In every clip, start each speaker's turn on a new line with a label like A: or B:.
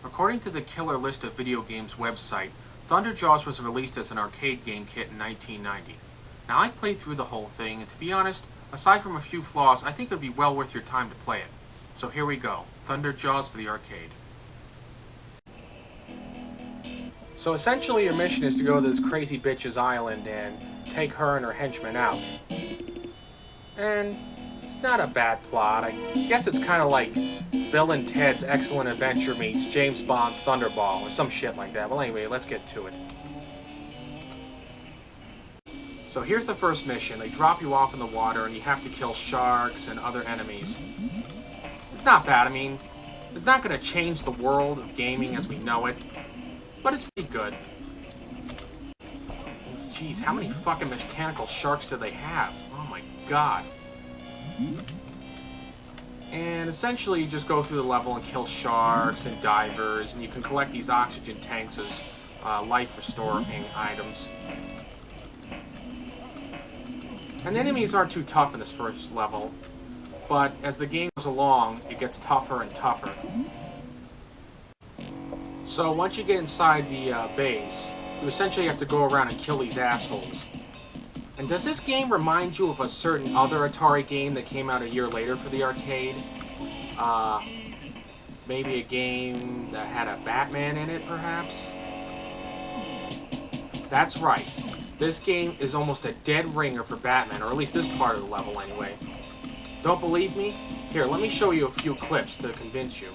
A: According to the Killer List of Video Games website, Thunderjaws was released as an arcade game kit in 1990. Now, I played through the whole thing, and to be honest, aside from a few flaws, I think it would be well worth your time to play it. So here we go, Thunderjaws for the arcade. So essentially your mission is to go to this crazy bitch's island and take her and her henchmen out. And it's not a bad plot. I guess it's kind of like Bill and Ted's Excellent Adventure meets James Bond's Thunderball, or some shit like that. Well, anyway, let's get to it. So here's the first mission. They drop you off in the water, and you have to kill sharks and other enemies. It's not bad. I mean, it's not going to change the world of gaming as we know it, but it's pretty good. Jeez, how many fucking mechanical sharks do they have? Oh my god. And essentially you just go through the level and kill sharks and divers, and you can collect these oxygen tanks as life restoring items. And enemies aren't too tough in this first level, but as the game goes along, it gets tougher and tougher. So once you get inside the base, you essentially have to go around and kill these assholes. And does this game remind you of a certain other Atari game that came out a year later for the arcade? Maybe a game that had a Batman in it, perhaps? That's right. This game is almost a dead ringer for Batman, or at least this part of the level anyway. Don't believe me? Here, let me show you a few clips to convince you.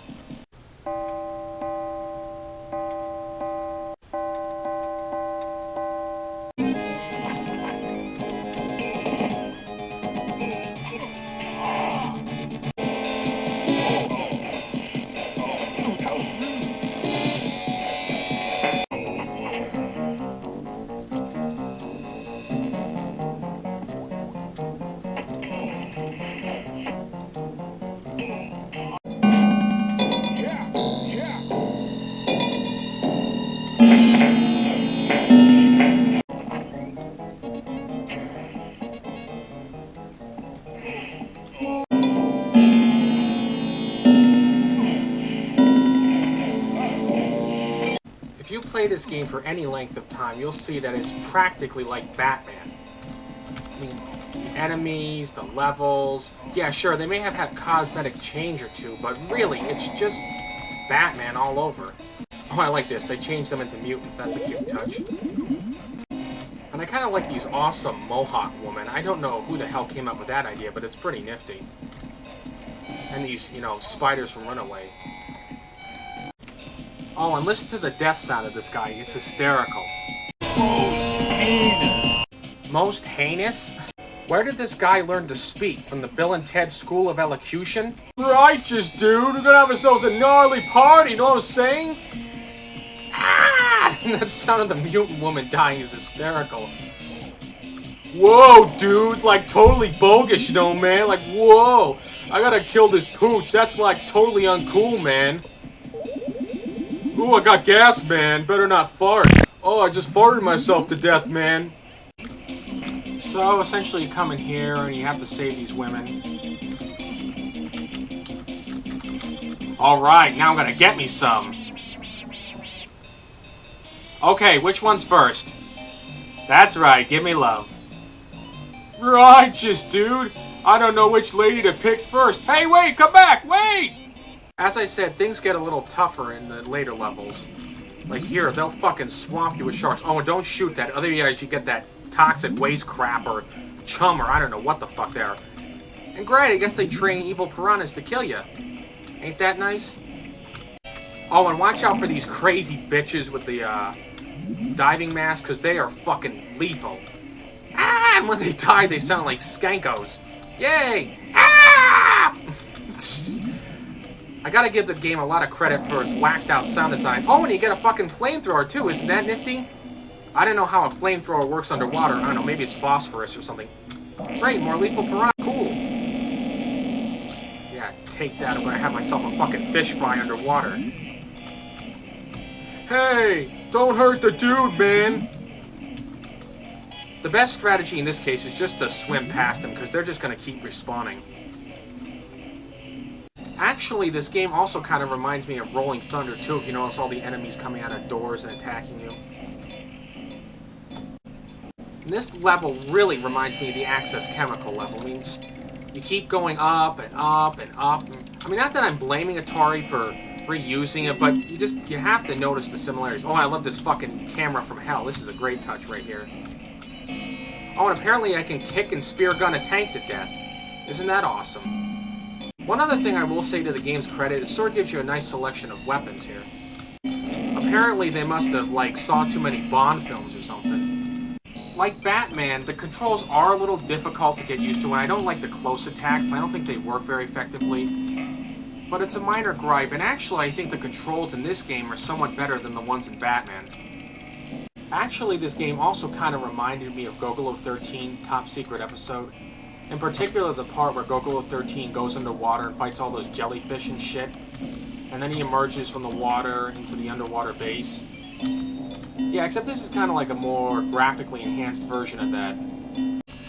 A: If you play this game for any length of time, you'll see that it's practically like Batman. I mean, the enemies, the levels, yeah, sure, they may have had cosmetic change or two, but really, it's just Batman all over. Oh, I like this. They changed them into mutants. That's a cute touch. And I kind of like these awesome Mohawk women. I don't know who the hell came up with that idea, but it's pretty nifty. And these, spiders from Runaway. Oh, and listen to the death sound of this guy. It's hysterical. Most heinous? Where did this guy learn to speak? From the Bill and Ted School of Elocution? Righteous, dude! We're gonna have ourselves a gnarly party, you know what I'm saying? Ah! And that sound of the mutant woman dying is hysterical. Whoa, dude! Like, totally bogus, man? Like, whoa! I gotta kill this pooch. That's, like, totally uncool, man. Ooh, I got gas, man. Better not fart. Oh, I just farted myself to death, man. So, essentially, you come in here and you have to save these women. Alright, now I'm gonna get me some. Okay, which one's first? That's right, give me love. Righteous, dude. I don't know which lady to pick first. Hey, wait, come back, wait! As I said, things get a little tougher in the later levels. Like here, they'll fucking swamp you with sharks. Oh, and don't shoot that. Otherwise you get that toxic waste crap or chum or I don't know what the fuck they are. And great, I guess they train evil piranhas to kill you. Ain't that nice? Oh, and watch out for these crazy bitches with the diving masks, because they are fucking lethal. Ah, and when they die, they sound like skankos. Yay! Ah! I gotta give the game a lot of credit for its whacked out sound design. Oh, and you get a fucking flamethrower too, isn't that nifty? I don't know how a flamethrower works underwater. I don't know, maybe it's phosphorus or something. Great, more lethal piranha, cool. Yeah, take that, I'm gonna have myself a fucking fish fry underwater. Hey, don't hurt the dude, man. The best strategy in this case is just to swim past them, because they're just gonna keep respawning. Actually, this game also kind of reminds me of Rolling Thunder, too, if you notice all the enemies coming out of doors and attacking you. And this level really reminds me of the Access Chemical level. I mean, just, you keep going up and up and up. I mean, not that I'm blaming Atari for reusing it, but you have to notice the similarities. Oh, I love this fucking camera from hell. This is a great touch right here. Oh, and apparently I can kick and spear gun a tank to death. Isn't that awesome? One other thing I will say to the game's credit, it sort of gives you a nice selection of weapons here. Apparently they must have, like, saw too many Bond films or something. Like Batman, the controls are a little difficult to get used to, and I don't like the close attacks. I don't think they work very effectively. But it's a minor gripe, and actually I think the controls in this game are somewhat better than the ones in Batman. Actually, this game also kind of reminded me of Gogolo 13 Top Secret episode. In particular, the part where Gogolo 13 goes underwater and fights all those jellyfish and shit. And then he emerges from the water into the underwater base. Yeah, except this is kind of like a more graphically enhanced version of that.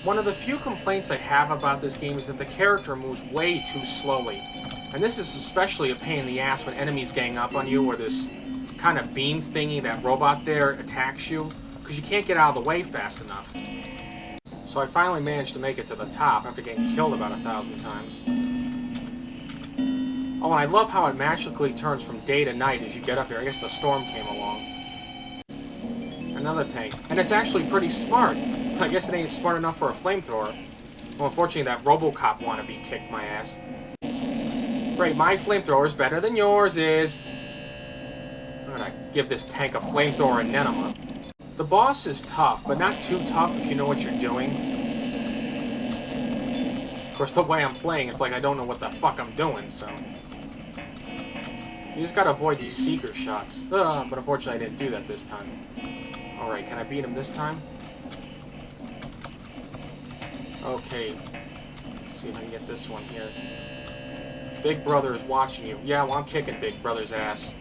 A: One of the few complaints I have about this game is that the character moves way too slowly. And this is especially a pain in the ass when enemies gang up on you, or this kind of beam thingy, that robot there, attacks you, because you can't get out of the way fast enough. So I finally managed to make it to the top after getting killed about 1,000 times. Oh, and I love how it magically turns from day to night as you get up here. I guess the storm came along. Another tank. And it's actually pretty smart. I guess it ain't smart enough for a flamethrower. Well, unfortunately, that RoboCop wannabe kicked my ass. Great, my flamethrower is better than yours is. I'm gonna give this tank a flamethrower and enema. The boss is tough, but not too tough if you know what you're doing. Of course, the way I'm playing, it's like I don't know what the fuck I'm doing, so... You just gotta avoid these seeker shots. But unfortunately, I didn't do that this time. Alright, can I beat him this time? Okay. Let's see if I can get this one here. Big Brother is watching you. Yeah, well, I'm kicking Big Brother's ass.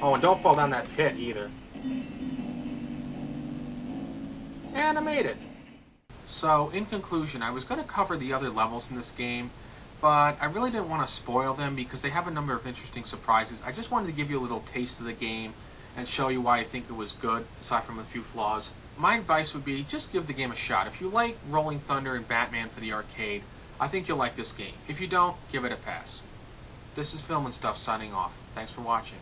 A: Oh, and don't fall down that pit, either. And I made it. So, in conclusion, I was going to cover the other levels in this game, but I really didn't want to spoil them because they have a number of interesting surprises. I just wanted to give you a little taste of the game and show you why I think it was good, aside from a few flaws. My advice would be, just give the game a shot. If you like Rolling Thunder and Batman for the arcade, I think you'll like this game. If you don't, give it a pass. This is Film and Stuff signing off. Thanks for watching.